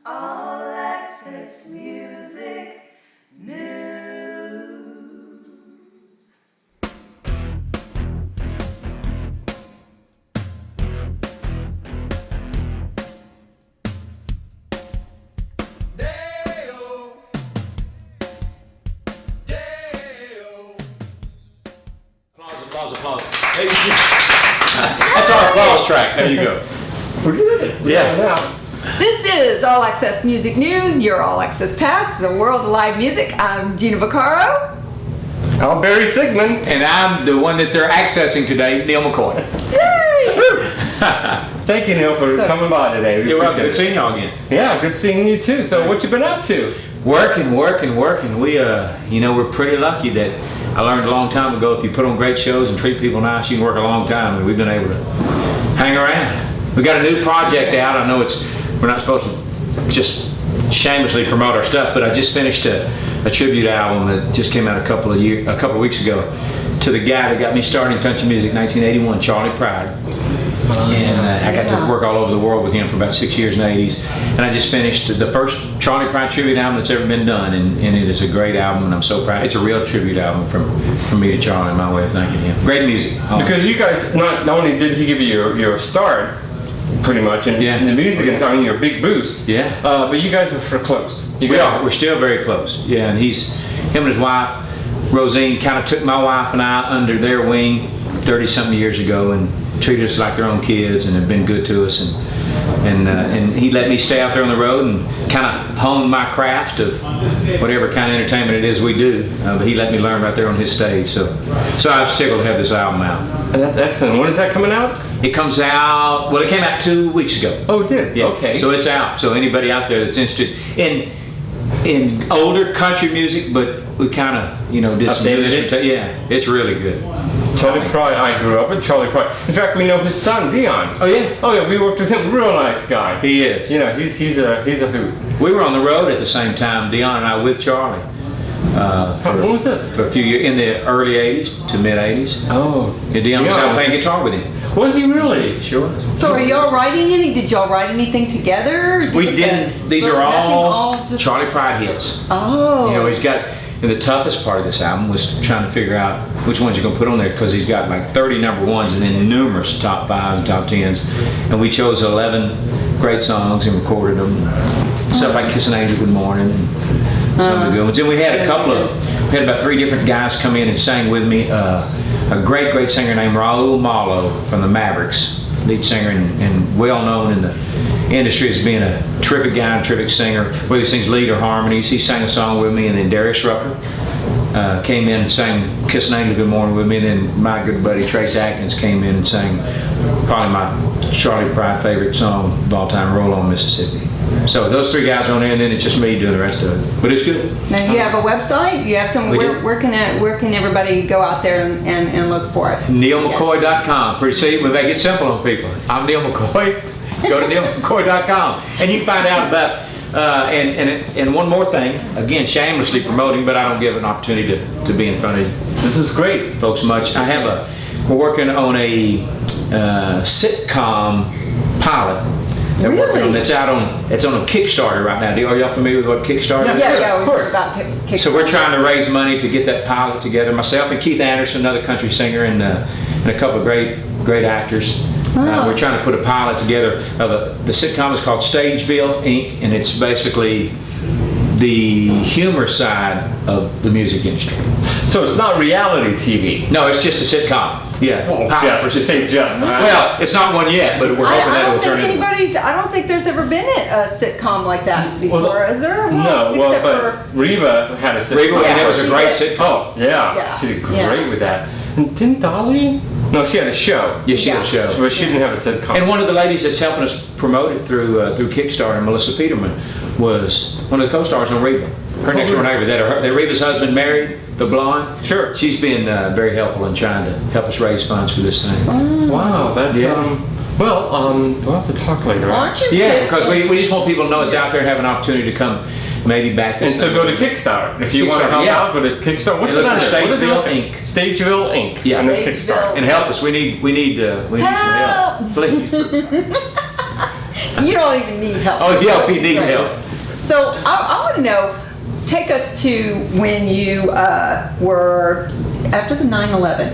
All Access Music News. Dale. Applause. Hey, that's our applause track. There you go. We're good. Yeah. This is All Access Music News, your All Access Pass, the world of live music. I'm Gina Vaccaro. I'm Barry Sigmund. And I'm the one that they're accessing today, Neal McCoy. Yay! Thank you, Neal, for coming by today. You're welcome. Good seeing y'all again. Yeah, good seeing you too. So, what you been up to? Working. We, we're pretty lucky that I learned a long time ago if you put on great shows and treat people nice, you can work a long time, and we've been able to hang around. We got a new project out. I know we're not supposed to just shamelessly promote our stuff, but I just finished a tribute album that just came out a couple of weeks ago to the guy that got me started in country music in 1981, Charlie Pride. And I got to work all over the world with him for about 6 years in the 80s. And I just finished the first Charlie Pride tribute album that's ever been done, and it is a great album, and I'm so proud. It's a real tribute album from me to Charlie, in my way of thanking him. Great music. Because you guys, not only did he give you your start, pretty much, and the music and on your big boost. Yeah. But you guys were close. We're still very close. Yeah, and him and his wife, Rosine, kind of took my wife and I under their wing 30-something years ago and treated us like their own kids and have been good to us. And he let me stay out there on the road and kind of hone my craft of whatever kind of entertainment it is we do. But he let me learn right there on his stage. So I'm tickled to have this album out. And that's excellent. When is that coming out? It comes out, well, it came out 2 weeks ago. Oh, it did? Yeah. Okay. So it's out. So anybody out there that's interested in older country music, but we kind of, did some new instrumentation. Yeah, it's really good. Charlie Pride, I grew up with Charlie Pride. In fact, we know his son, Dion. Oh yeah? Oh yeah, we worked with him. Real nice guy. He is. He's a hoot. We were on the road at the same time, Dion and I, with Charlie. When was this? For a few years, in the early 80s to mid 80s. Oh. Yeah, Dion was out playing guitar with him. Was he really? Sure was. So are y'all writing any? Did y'all write anything together? We didn't. These are all Charlie Pride hits. Oh. He's got, and the toughest part of this album was trying to figure out which ones you're going to put on there, because he's got like 30 number ones and then numerous top 5s and top 10s. And we chose 11 great songs and recorded them. Stuff like Kiss an Angel Good Morning and some of the good ones. And we had we had about 3 different guys come in and sang with me. A great singer named Raul Malo from the MAGIX, lead singer and well known in the industry as being a terrific guy and terrific singer, whether he sings lead or harmonies. He sang a song with me, and then Darius Rucker came in and sang Kiss an Angel Good Morning with me, and then my good buddy Trace Atkins came in and sang probably my Charlie Pride favorite song of all time, Roll On Mississippi. So those 3 guys are on there, and then it's just me doing the rest of it. But it's good. Now you have a website? You have some? Where can everybody go out there and look for it? NealMcCoy.com. Pretty simple. We make it simple on people. I'm Neal McCoy. Go to NealMcCoy.com, and you can find out about. And one more thing, again, shamelessly promoting, but I don't give an opportunity to be in front of This is great, folks much. We're working on a sitcom pilot. Really? It's on a Kickstarter right now. Are y'all familiar with what Kickstarter is? Yeah, of course. About Kickstarter. So we're trying to raise money to get that pilot together. Myself and Keith Anderson, another country singer, and a couple of great actors. We're trying to put a pilot together of the sitcom is called Stageville Inc., and it's basically the humor side of the music industry. So it's not reality TV? No, it's just a sitcom. Yeah. Well, it's not one yet, but we're hoping that it will turn into one. I don't think there's ever been a sitcom like that before, is there? No, but Reba had a sitcom. Reba, and it was a great sitcom. Oh, yeah. She did great with that. And didn't Dolly? No, she had a show. Yeah, she had a show. But she didn't have a sitcom. And one of the ladies that's helping us promote it through Kickstarter, Melissa Peterman, was one of the co-stars on Reba. Her next door neighbor. That Reba's husband married, the blonde. Sure. She's been very helpful in trying to help us raise funds for this thing. Wow, that's we'll have to talk later. Aren't you? Yeah, because we just want people to know it's out there and have an opportunity to come maybe back this. And so go to Kickstarter if you want to help out. Go to Kickstarter. What's it under? Stageville Inc. Stageville Inc. Yeah, and then Kickstarter. And help us. We need some help. Please. You don't even need help. Oh yeah, we need Right. help. So I want to know, take us to when you were after the 9/11,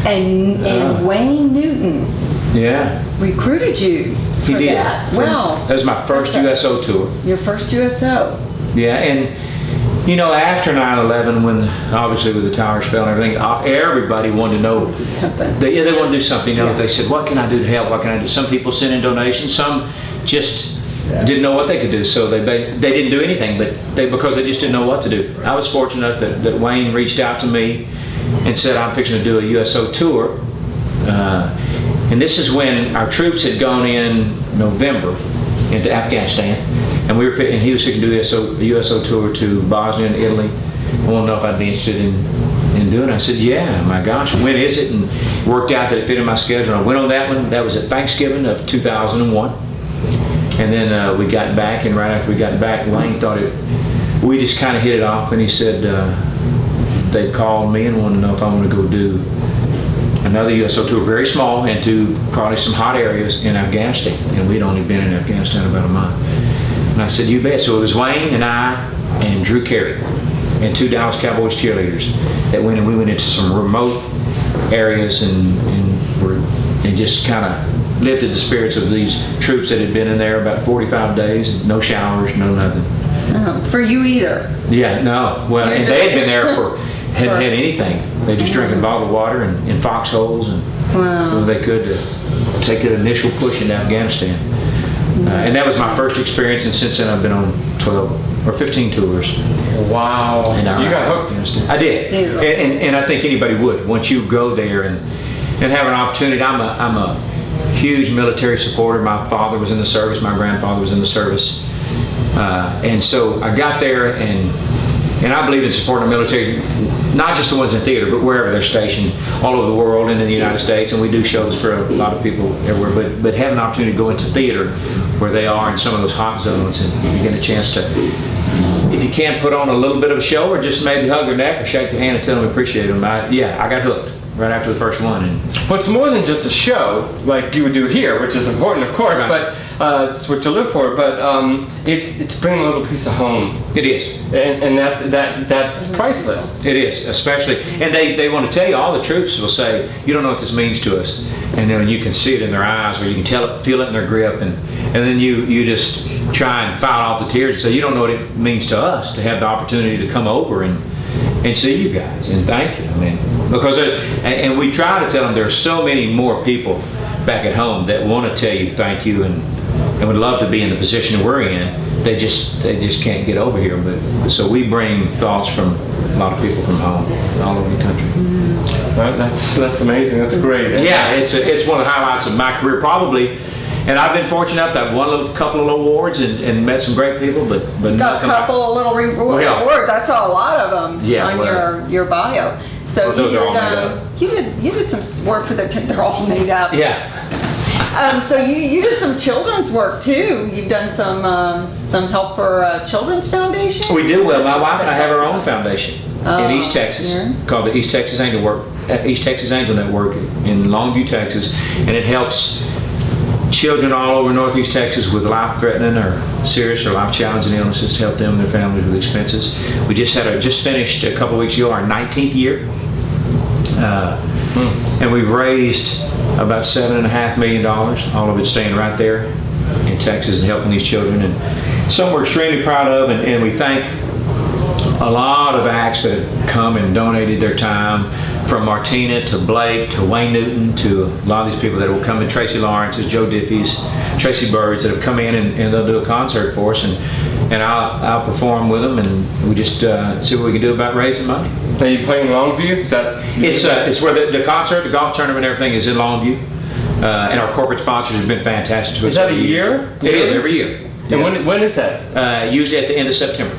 and Wayne Newton Yeah, recruited you he for did. that. Wow. That was my first That's USO tour. Your first USO. Yeah, and you know, after 9/11, when obviously with the towers fell and everything, everybody wanted to know. Do something. They wanted to do something. You know, Yeah. they said, "What can I do to help? What can I do?" Some people sent in donations. Some just didn't know what they could do, so they didn't do anything. But because they just didn't know what to do. I was fortunate that Wayne reached out to me and said, "I'm fixing to do a USO tour," and this is when our troops had gone in November into Afghanistan, and he was fixing to do a USO tour to Bosnia and Italy. I wanted to know if I'd be interested in doing it. I said, "Yeah, my gosh, when is it?" And it worked out that it fit in my schedule. I went on that one. That was at Thanksgiving of 2001. And then we got back, and right after we got back, Wayne thought we just kind of hit it off, and he said they called me and wanted to know if I wanted to go do another USO tour, very small, and to probably some hot areas in Afghanistan. And we'd only been in Afghanistan about a month. And I said, "You bet." So it was Wayne and I and Drew Carey and 2 Dallas Cowboys cheerleaders that went, and we went into some remote areas and just kind of lifted the spirits of these troops that had been in there about 45 days, no showers, no nothing. For you either. Yeah, no. Well, and they had been there hadn't had anything. They just drinking bottled water and in foxholes, and Wow. they could take an initial push into Afghanistan. And that was my first experience, and since then I've been on 12 or 15 tours. Wow. And You got hooked. I did, and I think anybody would once you go there and have an opportunity. I'm a huge military supporter. My father was in the service. My grandfather was in the service, and so I got there, and I believe in supporting the military, not just the ones in theater, but wherever they're stationed, all over the world and in the United States. And we do shows for a lot of people everywhere. But having an opportunity to go into theater where they are in some of those hot zones, and you get a chance to, if you can, put on a little bit of a show, or just maybe hug their neck or shake their hand and tell them we appreciate them. I got hooked right after the first one. And But it's more than just a show like you would do here, which is important, of course, Right. but it's what you live for. But it's bringing a little piece of home, it is. and that's priceless. It is, especially, and they want to tell you, all the troops will say, "You don't know what this means to us," and then you can see it in their eyes, or you can feel it in their grip, and then you just try and fight off the tears and say, "You don't know what it means to us to have the opportunity to come over and see you guys, and thank you." I mean, because and we try to tell them there are so many more people back at home that want to tell you thank you and would love to be in the position we're in. They just can't get over here. But so we bring thoughts from a lot of people from home, all over the country. That's amazing. That's great. Yeah, it's one of the highlights of my career probably. And I've been fortunate enough that I've won a couple of awards and met some great people, but Got a nothing like- couple of little Yeah. awards. I saw a lot of them Yeah, on well- your bio. So Well, those are all made up. you did some work for they're all made up. Yeah. So you did some children's work too. You've done some help for Children's Foundation. We do. Well, my wife and I have our own foundation in East Texas yeah. called the East Texas Angel Network in Longview, Texas, and it helps children all over Northeast Texas with life-threatening or serious or life-challenging illnesses to help them and their families with expenses. We just finished a couple of weeks ago our 19th year, and we've raised about $7.5 million. All of it staying right there in Texas and helping these children, and some we're extremely proud of, and we thank a lot of acts that have come and donated their time, from Martina to Blake to Wayne Newton to a lot of these people that will come in, Tracy Lawrence's, Joe Diffie's, Tracy Birds, that have come in and they'll do a concert for us, and I'll perform with them, and we just see what we can do about raising money. Are you playing Longview? Is that? It's where the concert, the golf tournament, and everything is in Longview, and our corporate sponsors have been fantastic to us. Is that a year? It is every year. And when is that? Usually at the end of September.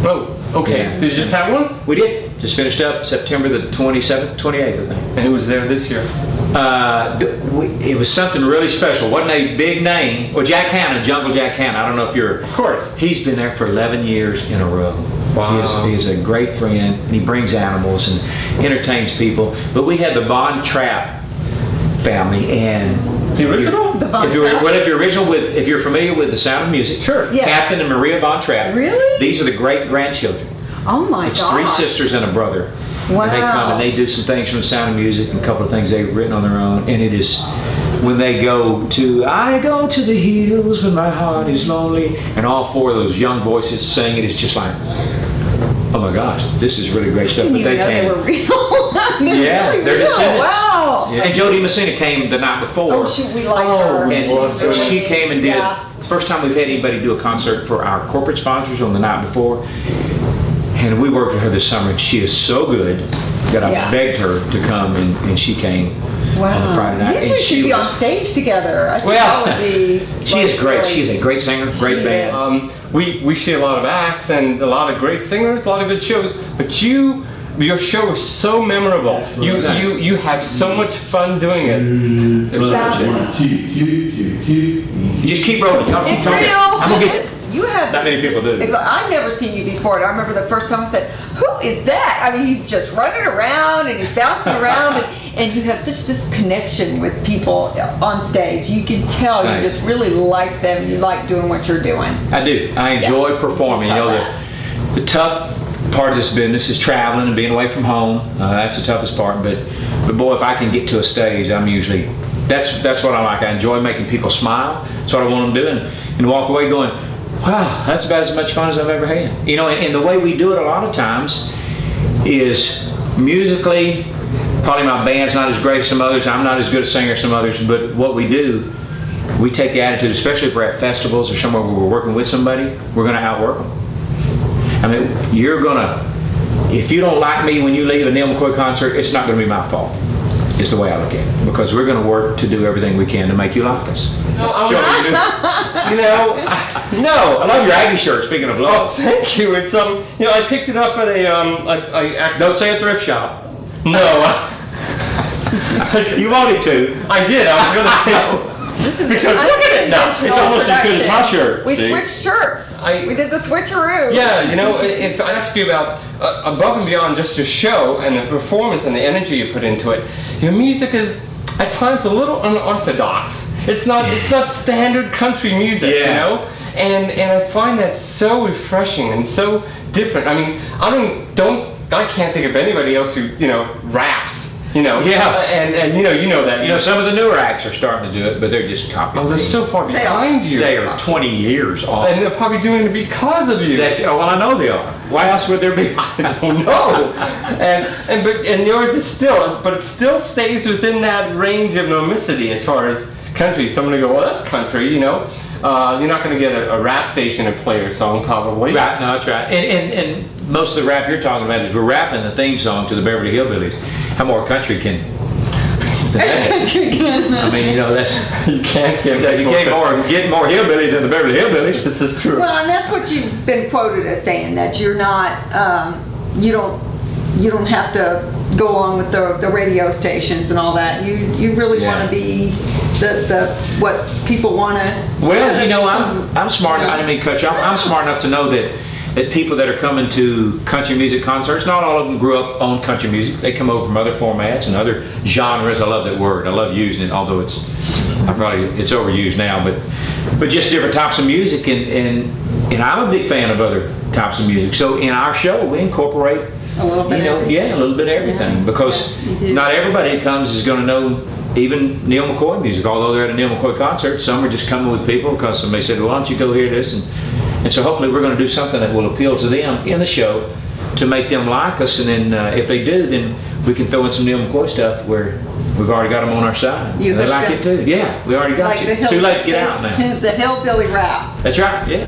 Oh, okay. Yeah. Did you just have one? We did. Just finished up September the 27th, 28th, I think. And who was there this year? It was something really special. Wasn't a big name. Well, Jack Hanna, Jungle Jack Hanna. I don't know if you're. Of course. He's been there for 11 years in a row. Wow. He's a great friend. And he brings animals and entertains people. But we had the Von Trapp family, and The original? The Von If you're, Trapp? well, if you're familiar with The Sound of Music, Sure. Yes. Captain and Maria Von Trapp. Really? These are the great grandchildren. Oh my It's God. 3 sisters and a brother. Wow. And they come and they do some things from The Sound of Music and a couple of things they've written on their own. And it is when they go to I go to the hills when my heart is lonely, and all 4 of those young voices sing it, it's just like, oh my gosh, this is really great stuff. I didn't But even know they were real. yeah, really they're real. descendants. Wow. Yeah. And Jody Messina came the night before. Oh, shoot, we like Oh, her. we And love so Jody. she came and did, Yeah. it's the first time we've had anybody do a concert for our corporate sponsors on the night before. And we worked with her this summer, and she is so good that I Yeah. begged her to come, and she came on the Wow. Friday night. You and two she should be was- on stage together. I think Well, that would be. she is great. She's a great singer, great She band. is. We see a lot of acts and a lot of great singers, a lot of good shows, but your show is so memorable. You have so much fun doing it. There's so much in it. You just keep rolling. Y'all keep It's talking. real. I'm gonna get. You have Not many this people do. I've never seen you before. And I remember the first time I said, "Who is that?" I mean, he's just running around and he's bouncing around, and you have such this connection with people on stage. You can tell Right. you just really like them. You like doing what you're doing. I do. I enjoy performing. You know, the tough part of this business is traveling and being away from home. That's the toughest part. But boy, if I can get to a stage, I'm usually that's what I like. I enjoy making people smile. That's what I want them doing, and walk away going, wow, that's about as much fun as I've ever had. You know, and the way we do it a lot of times is musically, probably my band's not as great as some others. I'm not as good a singer as some others, but what we do, we take the attitude, especially if we're at festivals or somewhere where we're working with somebody, we're going to outwork them. I mean, if you don't like me when you leave a Neal McCoy concert, it's not going to be my fault. It's the way I look at it, because we're going to work to do everything we can to make you like us. You know, no. I love your Aggie shirt, speaking of Oh, love. thank you. It's you know, I picked it up at a Don't say a thrift shop. No, You wanted to. I did. I was gonna say. This is Because look at it now. It's almost as good as my shirt. We see? switched shirts. We did the switcheroo. Yeah, you know, if I ask you about above and beyond just your show and the performance and the energy you put into it, your music is at times a little unorthodox. It's not standard country music, Yeah. you know? And I find that so refreshing and so different. I mean, I can't think of anybody else who, you know, raps. You know, Yeah. and you know that. You know, some of the newer acts are starting to do it, but they're just copying. Oh, they're so far behind you. They are 20 years off. And they're probably doing it because of you. Well, I know they are. Why else would there be? I don't know. And yours is still, but it still stays within that range of nomicity as far as country. Someone will go, well, that's country, you know. You're not going to get a rap station to play your song, probably. Right, no, that's right. And most of the rap you're talking about is we're rapping the theme song to the Beverly Hillbillies. How more country can I mean, you know, that's You can't get get more hillbilly than the Beverly Hillbillies. This is true. Well, and that's what you've been quoted as saying, that you're not, you don't have to go along with the radio stations and all that. You really Yeah. want to be the what people want to. Well, you know, I'm smart. I didn't mean to cut you off. I'm smart enough to know that people that are coming to country music concerts, not all of them grew up on country music. They come over from other formats and other genres. I love that word. I love using it, although it's overused now. But just different types of music, and I'm a big fan of other types of music. So in our show, we incorporate A little bit. you know, yeah, a little bit of everything, because you do. not everybody that comes is going to know even Neal McCoy music. Although they're at a Neal McCoy concert, some are just coming with people because somebody said, well, why don't you go hear this? And so hopefully we're going to do something that will appeal to them in the show to make them like us. And then if they do, then we can throw in some Neal McCoy stuff where we've already got them on our side. You They hooked like them. it too. Yeah, we already got Like you. Too late to get out now. The hillbilly rap. That's right, yeah.